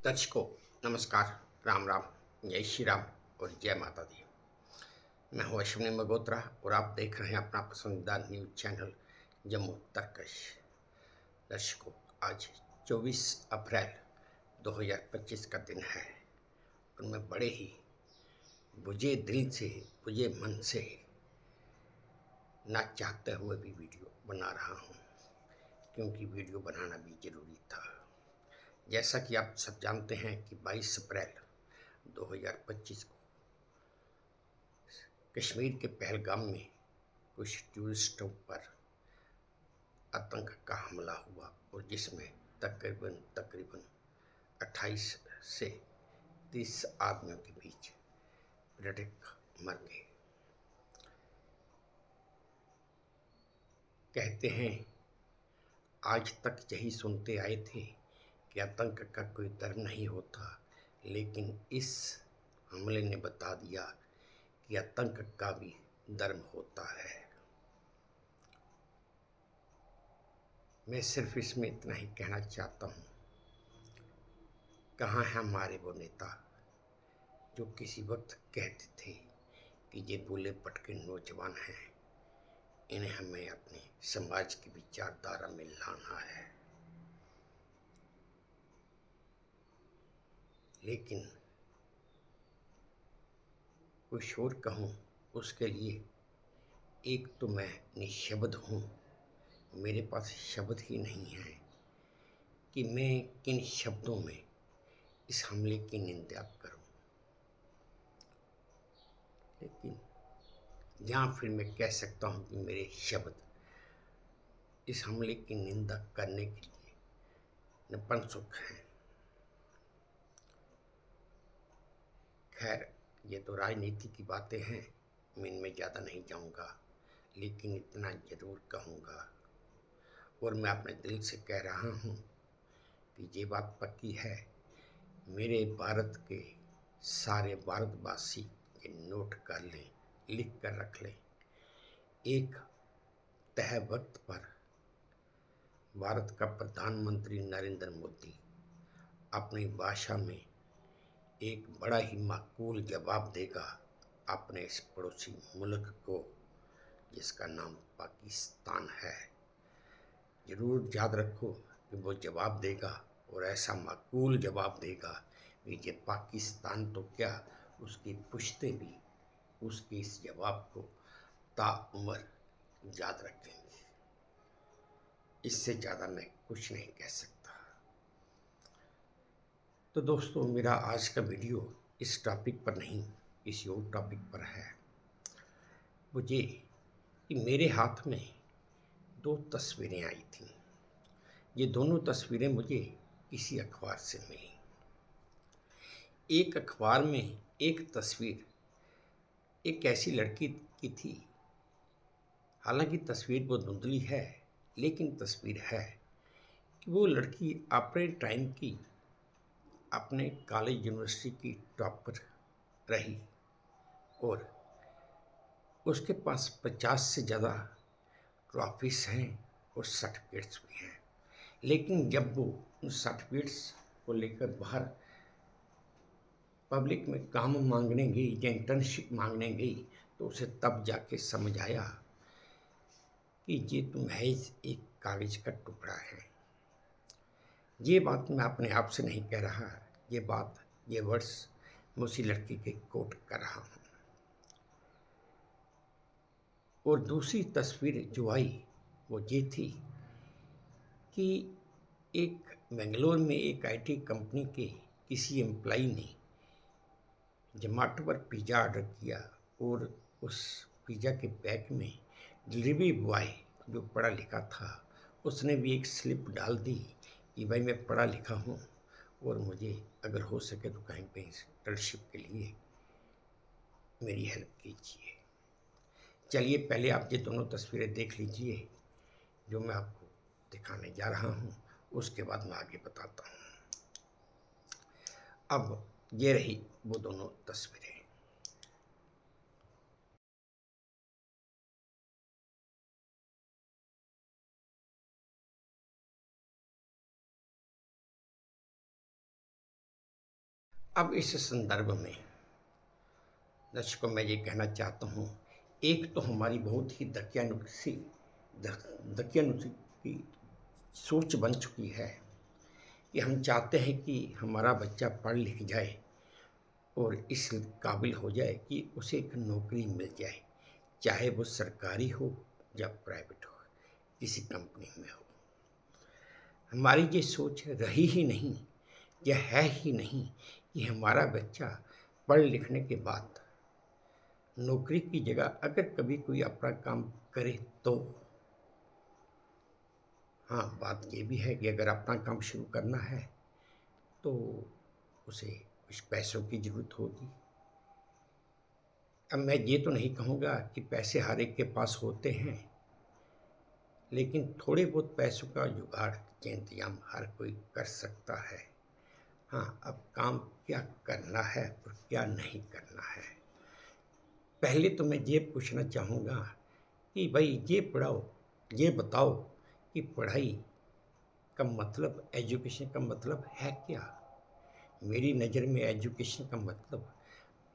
दर्शकों, नमस्कार। राम राम, जय श्री राम और जय माता दी। मैं हूँ अश्विनी मगोत्रा और आप देख रहे हैं अपना पसंदीदा न्यूज चैनल जम्मू तर्कश। दर्शकों, आज 24 अप्रैल 2025 का दिन है और मैं बड़े ही बुझे दिल से, बुझे मन से, ना चाहते हुए भी वीडियो बना रहा हूँ, क्योंकि वीडियो बनाना भी जरूरी था। जैसा कि आप सब जानते हैं कि 22 अप्रैल 2025 को कश्मीर के पहलगाम में कुछ टूरिस्टों पर आतंक का हमला हुआ और जिसमें तकरीबन 28 से 30 आदमियों के बीच पर्यटक मर गए। कहते हैं आज तक यही सुनते आए थे कि आतंक का कोई धर्म नहीं होता, लेकिन इस हमले ने बता दिया कि आतंक का भी धर्म होता है। मैं सिर्फ इसमें इतना ही कहना चाहता हूँ, कहाँ है हमारे वो नेता जो किसी वक्त कहते थे कि ये भूले भटके नौजवान हैं, इन्हें हमें अपने समाज की विचारधारा में लाना है। लेकिन कुछ और कहूँ उसके लिए एक तो मैं निशब्द हूँ, मेरे पास शब्द ही नहीं है कि मैं किन शब्दों में इस हमले की निंदा करूं। लेकिन या फिर मैं कह सकता हूं कि मेरे शब्द इस हमले की निंदा करने के लिए नपुंसक हैं। खैर, ये तो राजनीति की बातें हैं, मैं इनमें ज़्यादा नहीं जाऊंगा, लेकिन इतना ज़रूर कहूँगा और मैं अपने दिल से कह रहा हूँ कि ये बात पक्की है, मेरे भारत के सारे भारतवासी ये नोट कर लें, लिख कर रख लें। एक तय वक्त पर भारत का प्रधानमंत्री नरेंद्र मोदी अपनी भाषा में एक बड़ा ही माकूल जवाब देगा अपने इस पड़ोसी मुल्क को, जिसका नाम पाकिस्तान है। ज़रूर याद रखो कि वो जवाब देगा और ऐसा माकूल जवाब देगा कि ये पाकिस्तान तो क्या, उसकी पुश्ते भी उसके इस जवाब को ताउम्र याद रखेंगे। इससे ज़्यादा मैं कुछ नहीं कह सकता। तो दोस्तों, मेरा आज का वीडियो इस टॉपिक पर नहीं, किसी और टॉपिक पर है। मुझे कि मेरे हाथ में दो तस्वीरें आई थीं। ये दोनों तस्वीरें मुझे किसी अखबार से मिली। एक अखबार में एक तस्वीर एक ऐसी लड़की की थी, हालांकि तस्वीर वो धुंधली है, लेकिन तस्वीर है कि वो लड़की अपने टाइम की, अपने कॉलेज यूनिवर्सिटी की टॉपर रही और उसके पास 50 से ज़्यादा ट्रॉफीज हैं और सर्टिफिकेट्स भी हैं। लेकिन जब वो उन सर्टिफिकेट्स को लेकर बाहर पब्लिक में काम मांगने गई या इंटर्नशिप मांगने गई, तो उसे तब जाके समझ आया कि ये तो महज एक कागज का टुकड़ा है। ये बात मैं अपने आप से नहीं कह रहा, ये वर्ड्स मैं उसी लड़की के कोट कर रहा हूँ। और दूसरी तस्वीर जो आई वो ये थी कि एक बेंगलोर में एक आईटी कंपनी के किसी एम्प्लॉई ने जोमेटो पर पिज़्ज़ा ऑर्डर किया और उस पिज़्ज़ा के पैक में डिलीवरी बॉय जो पढ़ा लिखा था, उसने भी एक स्लिप डाल दी कि भाई मैं पढ़ा लिखा हूँ और मुझे अगर हो सके तो कहीं पे इंटर्नशिप के लिए मेरी हेल्प कीजिए। चलिए, पहले आप ये दोनों तस्वीरें देख लीजिए जो मैं आपको दिखाने जा रहा हूँ, उसके बाद मैं आगे बताता हूँ। अब ये रही वो दोनों तस्वीरें। अब इस संदर्भ में दर्शकों मैं ये कहना चाहता हूँ, एक तो हमारी बहुत ही दकियानुसी की सोच बन चुकी है कि हम चाहते हैं कि हमारा बच्चा पढ़ लिख जाए और इस काबिल हो जाए कि उसे एक नौकरी मिल जाए, चाहे वो सरकारी हो या प्राइवेट हो, किसी कंपनी में हो। हमारी ये सोच रही ही नहीं, यह है ही नहीं कि हमारा बच्चा पढ़ लिखने के बाद नौकरी की जगह अगर कभी कोई अपना काम करे तो। हाँ, बात ये भी है कि अगर अपना काम शुरू करना है तो उसे कुछ पैसों की ज़रूरत होगी। अब मैं ये तो नहीं कहूँगा कि पैसे हर एक के पास होते हैं, लेकिन थोड़े बहुत पैसों का जुगाड़ के इंतजाम हर कोई कर सकता है। हाँ, अब काम क्या करना है और क्या नहीं करना है। पहले तो मैं ये पूछना चाहूँगा कि भाई ये बताओ कि पढ़ाई का मतलब, एजुकेशन का मतलब है क्या? मेरी नज़र में एजुकेशन का मतलब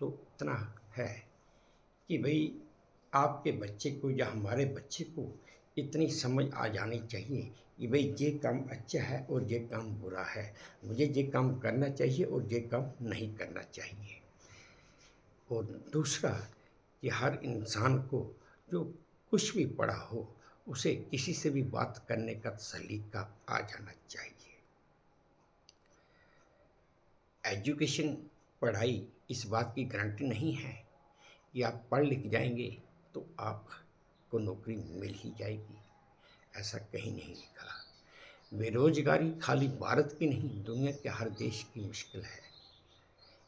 तो इतना है कि भाई आपके बच्चे को या हमारे बच्चे को इतनी समझ आ जानी चाहिए कि भाई ये काम अच्छा है और ये काम बुरा है, मुझे ये काम करना चाहिए और ये काम नहीं करना चाहिए। और दूसरा कि हर इंसान को जो कुछ भी पढ़ा हो उसे किसी से भी बात करने का सलीका आ जाना चाहिए। एजुकेशन, पढ़ाई इस बात की गारंटी नहीं है कि आप पढ़ लिख जाएंगे तो आपको नौकरी मिल ही जाएगी। ऐसा कहीं नहीं लिखा। बेरोजगारी खाली भारत की नहीं, दुनिया के हर देश की मुश्किल है,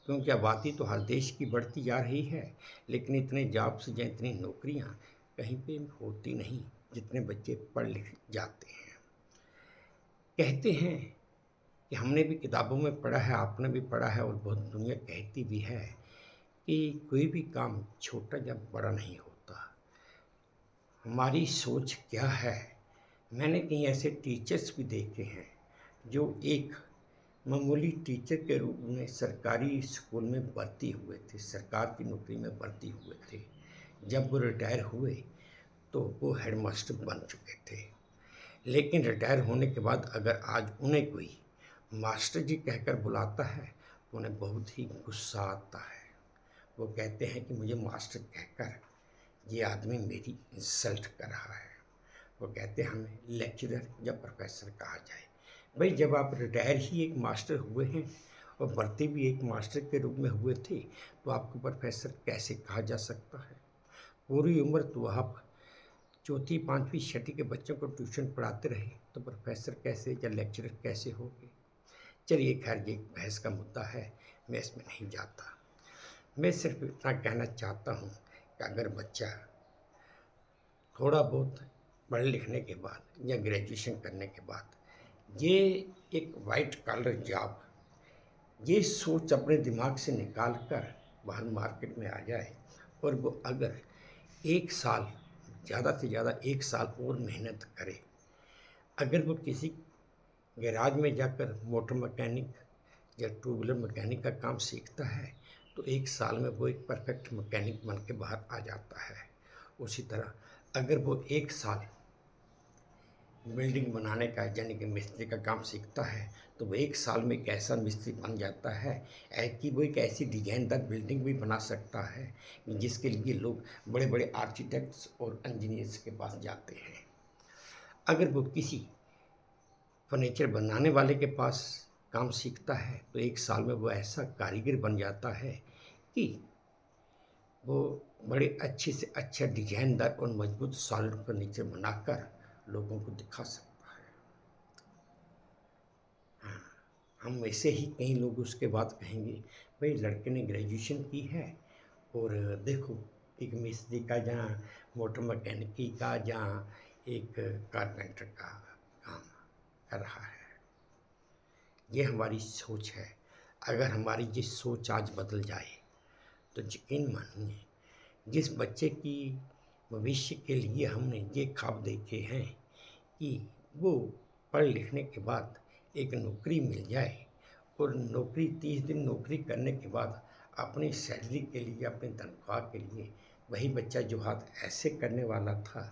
क्योंकि आबादी तो हर देश की बढ़ती जा रही है, लेकिन इतने जॉब्स या इतनी नौकरियां कहीं पे होती नहीं जितने बच्चे पढ़ लिख जाते हैं। कहते हैं कि हमने भी किताबों में पढ़ा है, आपने भी पढ़ा है और बहुत दुनिया कहती भी है कि कोई भी काम छोटा या बड़ा नहीं होता। हमारी सोच क्या है? मैंने कहीं ऐसे टीचर्स भी देखे हैं जो एक मामूली टीचर के रूप में सरकारी स्कूल में भर्ती हुए थे, सरकार की नौकरी में भर्ती हुए थे। जब वो रिटायर हुए तो वो हेडमास्टर बन चुके थे। लेकिन रिटायर होने के बाद अगर आज उन्हें कोई मास्टर जी कहकर बुलाता है तो उन्हें बहुत ही गुस्सा आता है। वो कहते हैं कि मुझे मास्टर कहकर ये आदमी मेरी इंसल्ट कर रहा है। वो कहते हैं हमें लेक्चरर या प्रोफेसर कहा जाए। भाई जब आप रिटायर ही एक मास्टर हुए हैं और भर्ती भी एक मास्टर के रूप में हुए थे तो आपको प्रोफेसर कैसे कहा जा सकता है? पूरी उम्र तो आप चौथी पाँचवीं छठी के बच्चों को ट्यूशन पढ़ाते रहे तो प्रोफेसर कैसे या लेक्चरर कैसे होगे? चलिए खैर ये बहस का मुद्दा है, मैं इसमें नहीं जाता। मैं सिर्फ इतना कहना चाहता हूँ कि अगर बच्चा थोड़ा बहुत पढ़ लिखने के बाद या ग्रेजुएशन करने के बाद ये एक वाइट कॉलर जॉब, ये सोच अपने दिमाग से निकाल कर बाहर मार्केट में आ जाए और वो अगर 1 साल, ज़्यादा से ज़्यादा 1 साल और मेहनत करे, अगर वो किसी गैराज में जाकर मोटर मैकेनिक या टू व्हीलर मैकेनिक का काम सीखता है तो 1 साल में वो एक परफेक्ट मैकेनिक बन के बाहर आ जाता है। उसी तरह अगर वो 1 साल बिल्डिंग बनाने का यानी कि मिस्त्री का काम सीखता है तो वो 1 साल में एक ऐसा मिस्त्री बन जाता है कि वो एक ऐसी डिजाइनदार बिल्डिंग भी बना सकता है जिसके लिए लोग बड़े बड़े आर्किटेक्ट्स और इंजीनियर्स के पास जाते हैं। अगर वो किसी फर्नीचर बनाने वाले के पास काम सीखता है तो 1 साल में वो ऐसा कारीगर बन जाता है कि वो बड़े अच्छे से अच्छा डिजाइनदार और मजबूत सॉलिड फर्नीचर बनाकर लोगों को दिखा सकता है। हाँ, हम वैसे ही कई लोग उसके बाद कहेंगे भाई लड़के ने ग्रेजुएशन की है और देखो एक मिस्त्री का जहाँ मोटर मैकेनिकी का जहाँ एक कारपेंटर का काम कर रहा है। ये हमारी सोच है। अगर हमारी ये सोच आज बदल जाए तो यकीन मानिए जिस बच्चे की भविष्य के लिए हमने ये ख्वाब देखे हैं कि वो पढ़ लिखने के बाद एक नौकरी मिल जाए और नौकरी 30 दिन नौकरी करने के बाद अपनी सैलरी के लिए, अपनी तनख्वाह के लिए वही बच्चा जो हाथ ऐसे करने वाला था,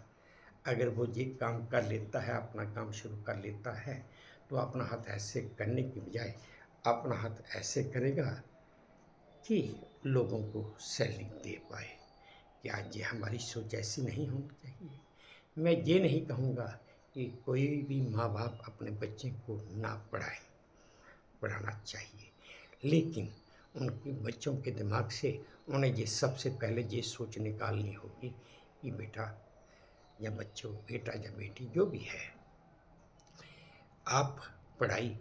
अगर वो ये काम कर लेता है, अपना काम शुरू कर लेता है, तो अपना हाथ ऐसे करने की बजाय अपना हाथ ऐसे करेगा कि लोगों को सैलरी दे पाए। क्या ये हमारी सोच ऐसी नहीं होनी चाहिए? मैं ये नहीं कहूँगा कि कोई भी माँ बाप अपने बच्चे को ना पढ़ाए, पढ़ाना चाहिए, लेकिन उनके बच्चों के दिमाग से उन्हें ये सबसे पहले ये सोच निकालनी होगी कि बेटा या बच्चों, बेटा या बेटी जो भी है, आप पढ़ाई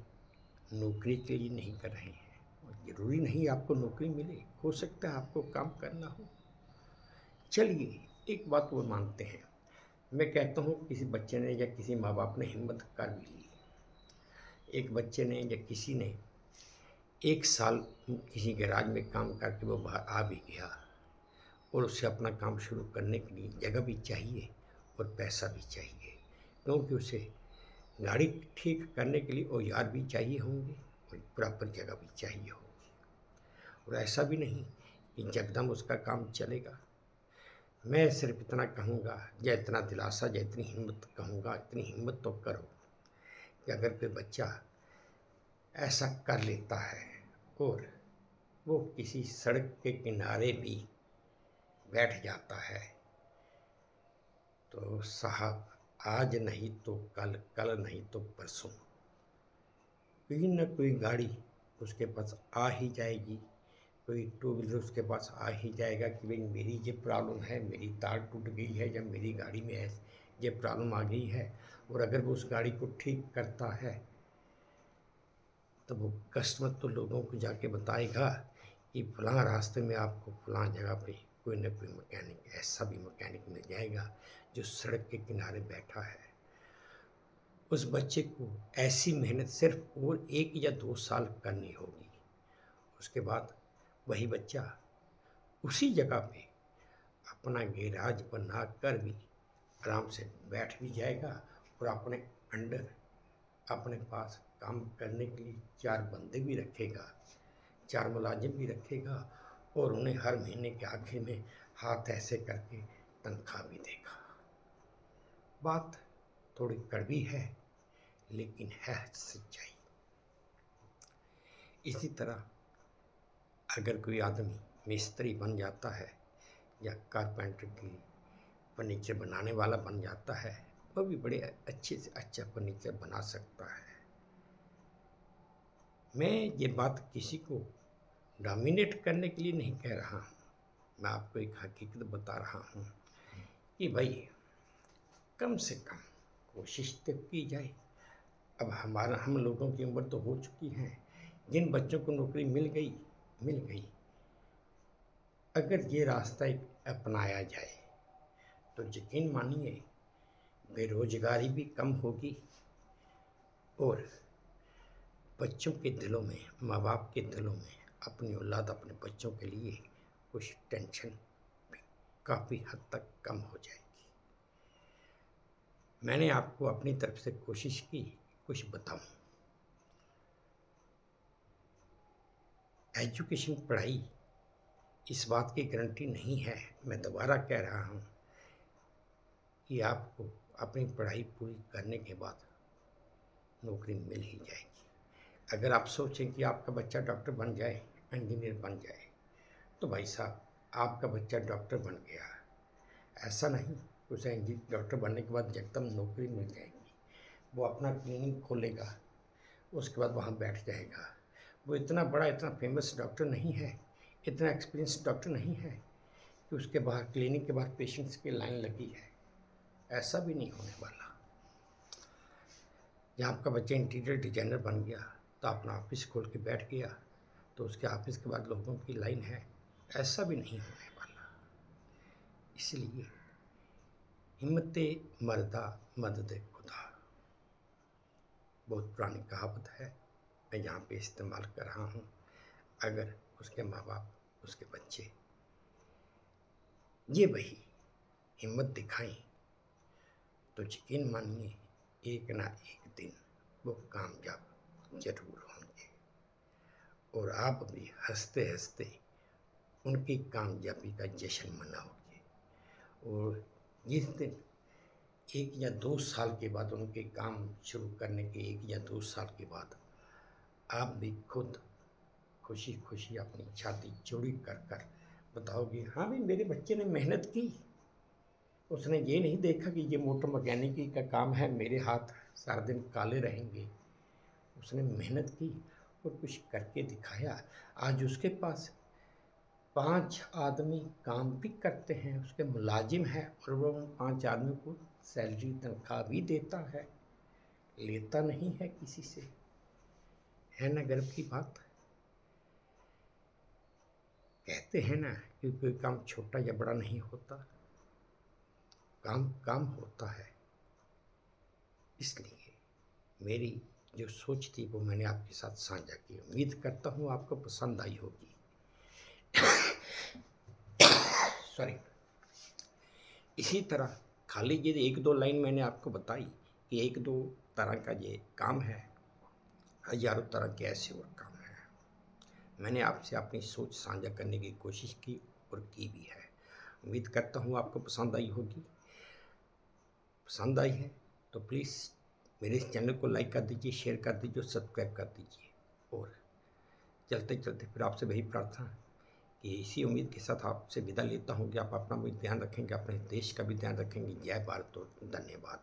नौकरी के लिए नहीं कर रहे हैं, और ज़रूरी नहीं आपको नौकरी मिले, हो सकता है आपको काम करना हो। चलिए, एक बात वो मानते हैं, मैं कहता हूँ किसी बच्चे ने या किसी माँ बाप ने हिम्मत कर भी ली, एक बच्चे ने या किसी ने 1 साल किसी गैराज में काम करके वो बाहर आ भी गया, और उसे अपना काम शुरू करने के लिए जगह भी चाहिए और पैसा भी चाहिए, क्योंकि उसे गाड़ी ठीक करने के लिए औजार भी चाहिए होंगे और प्रॉपर जगह भी चाहिए होगी, और ऐसा भी नहीं कि यकदम उसका काम चलेगा। मैं सिर्फ इतना कहूँगा या इतना दिलासा या इतनी हिम्मत कहूँगा, इतनी हिम्मत तो करो कि अगर कोई बच्चा ऐसा कर लेता है और वो किसी सड़क के किनारे भी बैठ जाता है, तो साहब आज नहीं तो कल, कल नहीं तो परसों कोई न कोई गाड़ी उसके पास आ ही जाएगी, कोई टू व्हीलर उसके पास आ ही जाएगा कि भाई मेरी ये प्रॉब्लम है, मेरी तार टूट गई है या मेरी गाड़ी में है ये प्रॉब्लम आ गई है। और अगर वो उस गाड़ी को ठीक करता है तो वो कस्टमर तो लोगों को जाके बताएगा कि फलां रास्ते में आपको फलां जगह पे कोई न कोई मैकेनिक, ऐसा भी मैकेनिक मिल जाएगा जो सड़क के किनारे बैठा है। उस बच्चे को ऐसी मेहनत सिर्फ और 1 या 2 साल करनी होगी, उसके बाद वही बच्चा उसी जगह पे अपना गैराज बना कर भी आराम से बैठ भी जाएगा, और अपने अंडर अपने पास काम करने के लिए 4 बंदे भी रखेगा, 4 मुलाजिम भी रखेगा, और उन्हें हर महीने के आखिर में हाथ ऐसे करके तनख्वाह भी देगा। बात थोड़ी कड़वी है लेकिन है सच्चाई। इसी तरह अगर कोई आदमी मिस्त्री बन जाता है या कारपेंटर की फर्नीचर बनाने वाला बन जाता है, वह भी बड़े अच्छे से अच्छा फर्नीचर बना सकता है। मैं ये बात किसी को डोमिनेट करने के लिए नहीं कह रहा हूँ, मैं आपको एक हकीकत बता रहा हूँ कि भाई कम से कम कोशिश तो की जाए। अब हम लोगों की उम्र तो हो चुकी है, जिन बच्चों को नौकरी मिल गई, अगर ये रास्ता एक अपनाया जाए तो यकीन मानिए बेरोजगारी भी कम होगी, और बच्चों के दिलों में, माँ बाप के दिलों में अपनी औलाद, अपने बच्चों के लिए कुछ टेंशन भी काफ़ी हद तक कम हो जाएगी। मैंने आपको अपनी तरफ से कोशिश की कुछ बताऊं। एजुकेशन, पढ़ाई इस बात की गारंटी नहीं है, मैं दोबारा कह रहा हूं, कि आपको अपनी पढ़ाई पूरी करने के बाद नौकरी मिल ही जाएगी। अगर आप सोचें कि आपका बच्चा डॉक्टर बन जाए, इंजीनियर बन जाए, तो भाई साहब आपका बच्चा डॉक्टर बन गया, ऐसा नहीं उसे डॉक्टर बनने के बाद एकदम नौकरी मिल जाएगी। वो अपना क्लिनिक खोलेगा, उसके बाद वहाँ बैठ जाएगा। वो इतना बड़ा, इतना फेमस डॉक्टर नहीं है, इतना एक्सपीरियंस डॉक्टर नहीं है कि उसके बाहर क्लिनिक के बाहर पेशेंट्स की लाइन लगी है, ऐसा भी नहीं होने वाला। जहाँ आपका बच्चा इंटीरियर डिजाइनर बन गया तो अपना ऑफिस खोल के बैठ गया, तो उसके ऑफिस के बाद लोगों की लाइन है, ऐसा भी नहीं होने वाला। इसलिए हिम्मत मर्दा मदद खुदा, बहुत पुरानी कहावत है, मैं यहाँ पे इस्तेमाल कर रहा हूँ। अगर उसके माँ बाप, उसके बच्चे ये वही हिम्मत दिखाएं तो यकीन मानिए एक ना एक दिन वो कामयाब जरूर होंगे। और आप भी हंसते हंसते उनकी कामयाबी का जश्न मनाओगे। और जिस दिन 1 या 2 साल के बाद, उनके काम शुरू करने के 1 या 2 साल के बाद, आप भी खुद खुशी खुशी अपनी छाती चौड़ी कर कर बताओगे, हाँ भाई मेरे बच्चे ने मेहनत की। उसने ये नहीं देखा कि ये मोटर मैकेनिकी का काम है, मेरे हाथ सारा दिन काले रहेंगे। उसने मेहनत की और कुछ करके दिखाया। आज उसके पास 5 आदमी काम भी करते हैं, उसके मुलाजिम हैं, और वो उन 5 आदमी को सैलरी तनख्वाह भी देता है, लेता नहीं है किसी से। है ना गर्व की बात। कहते हैं ना कि कोई काम छोटा या बड़ा नहीं होता, काम काम होता है। इसलिए मेरी जो सोच थी वो मैंने आपके साथ साझा की। उम्मीद करता हूँ आपको पसंद आई होगी। सॉरी। इसी तरह खाली ये 1-2 लाइन मैंने आपको बताई कि 1-2 तरह का ये काम है, हजारों तरह के ऐसे और काम हैं। मैंने आपसे अपनी सोच साझा करने की कोशिश की और की भी है। उम्मीद करता हूँ आपको पसंद आई होगी। पसंद आई है तो प्लीज़ मेरे इस चैनल को लाइक कर दीजिए, शेयर कर दीजिए और सब्सक्राइब कर दीजिए। और चलते चलते फिर आपसे वही प्रार्थना कि इसी उम्मीद के साथ आपसे विदा लेता हूँ कि आप अपना भी ध्यान रखेंगे, अपने देश का भी ध्यान रखेंगे। जय भारत और धन्यवाद।